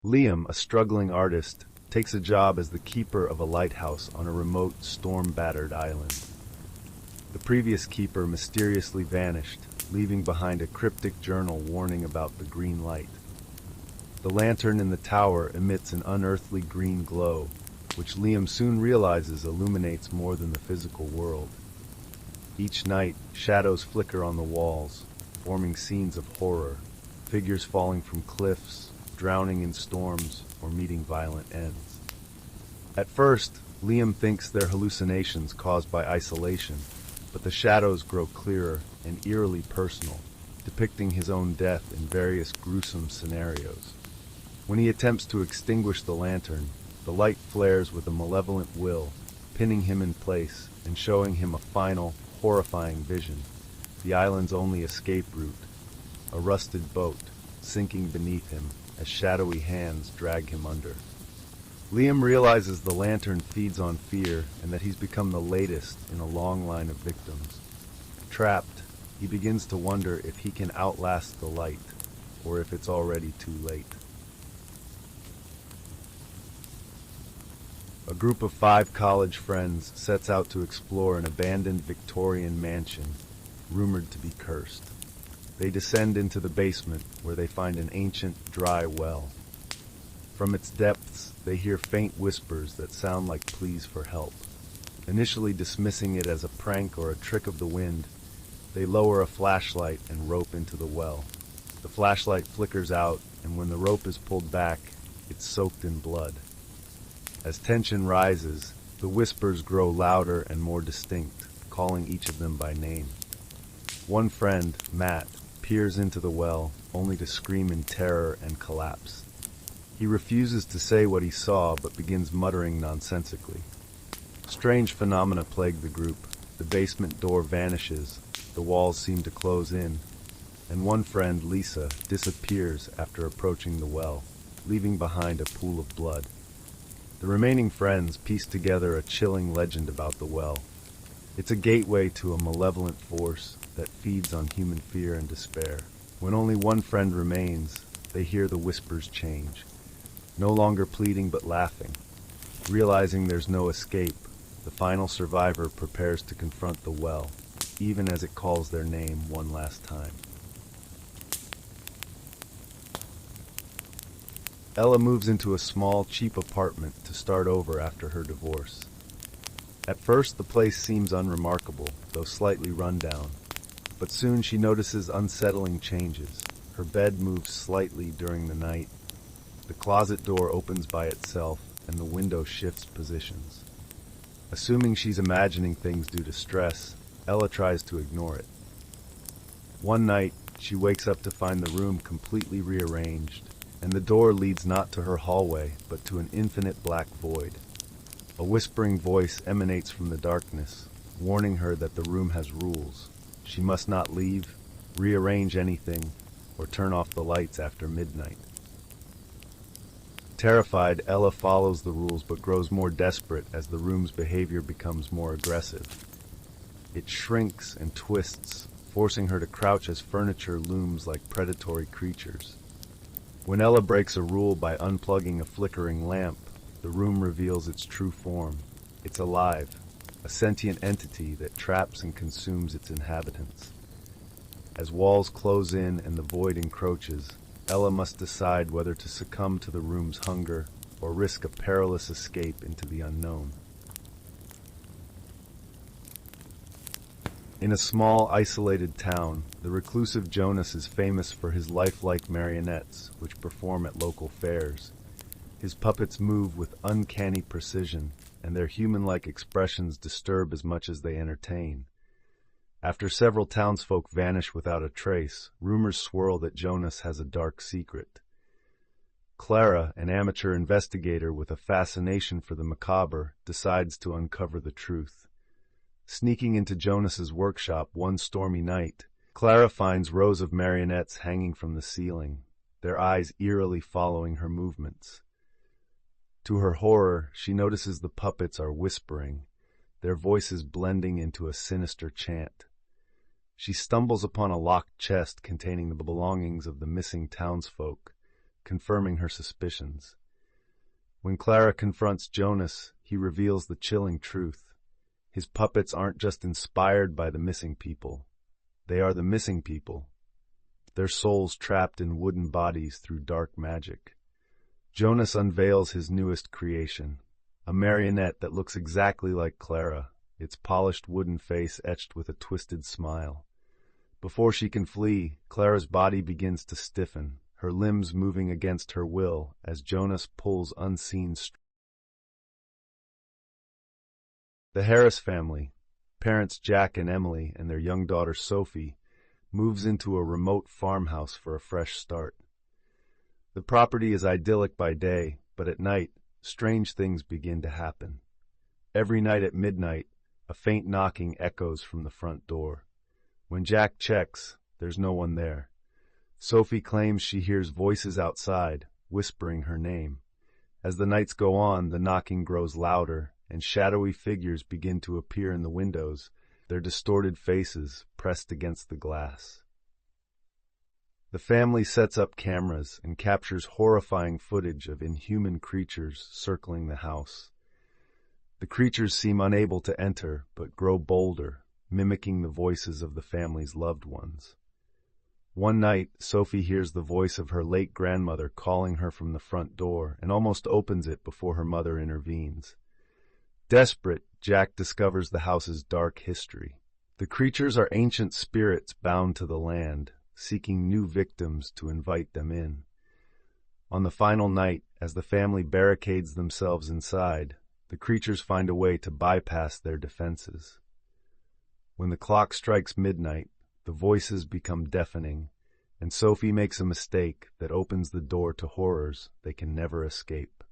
Liam, a struggling artist, takes a job as the keeper of a lighthouse on a remote, storm-battered island. The previous keeper mysteriously vanished, leaving behind a cryptic journal warning about the green light. The lantern in the tower emits an unearthly green glow, which Liam soon realizes illuminates more than the physical world. Each night, shadows flicker on the walls, forming scenes of horror, figures falling from cliffs, drowning in storms, or meeting violent ends. At first, Liam thinks they're hallucinations caused by isolation, but the shadows grow clearer and eerily personal, depicting his own death in various gruesome scenarios. When he attempts to extinguish the lantern, the light flares with a malevolent will, pinning him in place and showing him a final, horrifying vision: the island's only escape route, a rusted boat, sinking beneath him as shadowy hands drag him under. Liam realizes the lantern feeds on fear and that he's become the latest in a long line of victims. Trapped, he begins to wonder if he can outlast the light, or if it's already too late. A group of 5 college friends sets out to explore an abandoned Victorian mansion, rumored to be cursed. They descend into the basement, where they find an ancient, dry well. From its depths, they hear faint whispers that sound like pleas for help. Initially dismissing it as a prank or a trick of the wind, they lower a flashlight and rope into the well. The flashlight flickers out, and when the rope is pulled back, it's soaked in blood. As tension rises, the whispers grow louder and more distinct, calling each of them by name. One friend, Matt, peers into the well, only to scream in terror and collapse. He refuses to say what he saw, but begins muttering nonsensically. Strange phenomena plague the group. The basement door vanishes, the walls seem to close in, and one friend, Lisa, disappears after approaching the well, leaving behind a pool of blood. The remaining friends piece together a chilling legend about the well. It's a gateway to a malevolent force that feeds on human fear and despair. When only one friend remains, they hear the whispers change, no longer pleading but laughing. Realizing there's no escape, the final survivor prepares to confront the well, even as it calls their name one last time. Ella moves into a small, cheap apartment to start over after her divorce. At first, the place seems unremarkable, though slightly run down. But soon she notices unsettling changes. Her bed moves slightly during the night. The closet door opens by itself, and the window shifts positions. Assuming she's imagining things due to stress, Ella tries to ignore it. One night, she wakes up to find the room completely rearranged, and the door leads not to her hallway, but to an infinite black void. A whispering voice emanates from the darkness, warning her that the room has rules. She must not leave, rearrange anything, or turn off the lights after midnight. Terrified, Ella follows the rules but grows more desperate as the room's behavior becomes more aggressive. It shrinks and twists, forcing her to crouch as furniture looms like predatory creatures. When Ella breaks a rule by unplugging a flickering lamp, the room reveals its true form. It's alive, a sentient entity that traps and consumes its inhabitants. As walls close in and the void encroaches, Ella must decide whether to succumb to the room's hunger or risk a perilous escape into the unknown. In a small, isolated town, the reclusive Jonas is famous for his lifelike marionettes, which perform at local fairs. His puppets move with uncanny precision, and their human-like expressions disturb as much as they entertain. After several townsfolk vanish without a trace, rumors swirl that Jonas has a dark secret. Clara, an amateur investigator with a fascination for the macabre, decides to uncover the truth. Sneaking into Jonas's workshop one stormy night, Clara finds rows of marionettes hanging from the ceiling, their eyes eerily following her movements. To her horror, she notices the puppets are whispering, their voices blending into a sinister chant. She stumbles upon a locked chest containing the belongings of the missing townsfolk, confirming her suspicions. When Clara confronts Jonas, he reveals the chilling truth. His puppets aren't just inspired by the missing people. They are the missing people, their souls trapped in wooden bodies through dark magic. Jonas unveils his newest creation, a marionette that looks exactly like Clara, its polished wooden face etched with a twisted smile. Before she can flee, Clara's body begins to stiffen, her limbs moving against her will as Jonas pulls unseen strings. The Harris family, parents Jack and Emily and their young daughter Sophie, moves into a remote farmhouse for a fresh start. The property is idyllic by day, but at night, strange things begin to happen. Every night at midnight, a faint knocking echoes from the front door. When Jack checks, there's no one there. Sophie claims she hears voices outside, whispering her name. As the nights go on, the knocking grows louder, and shadowy figures begin to appear in the windows, their distorted faces pressed against the glass. The family sets up cameras and captures horrifying footage of inhuman creatures circling the house. The creatures seem unable to enter, but grow bolder, mimicking the voices of the family's loved ones. One night, Sophie hears the voice of her late grandmother calling her from the front door and almost opens it before her mother intervenes. Desperate, Jack discovers the house's dark history. The creatures are ancient spirits bound to the land, seeking new victims to invite them in. On the final night, as the family barricades themselves inside, the creatures find a way to bypass their defenses. When the clock strikes midnight, the voices become deafening, and Sophie makes a mistake that opens the door to horrors they can never escape.